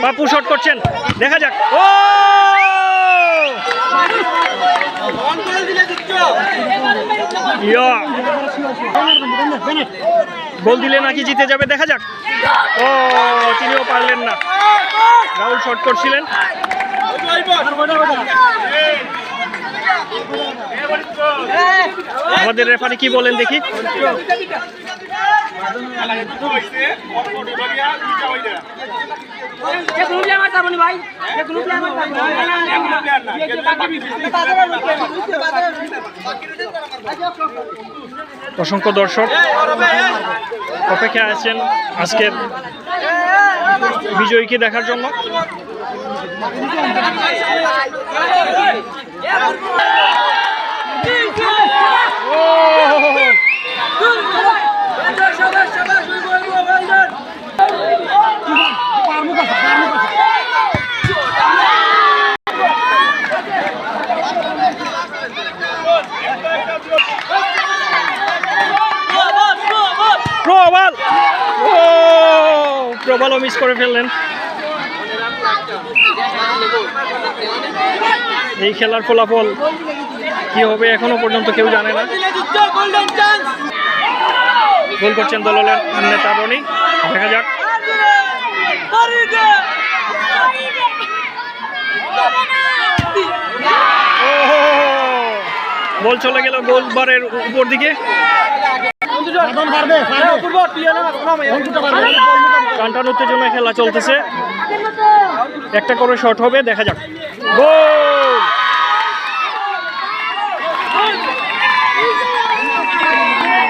Papu shot করছেন, দেখা যাক। ও গোল দিলে নাকি জিতে যাবে, দেখা যাক। ও তিনিও পারলেন না, রাহুল শট করছিলেন। আমাদের রেফারি কি বলেন দেখি। অসংখ্য দর্শক অপেক্ষায় আছেন আজকের বিজয়ীকে দেখার জন্য। প্রবলও মিস করে ফেললেন। এই খেলার ফলাফল কি হবে এখনো পর্যন্ত কেউ জানে না। গোল করছেন দলের নেতা রনি, দেখা যাক। বল চলে গেল গোলবারের উপর দিকে। টানটান উত্তেজনায় খেলা চলতেছে, একটা করে শট হবে, দেখা যাক। গোল!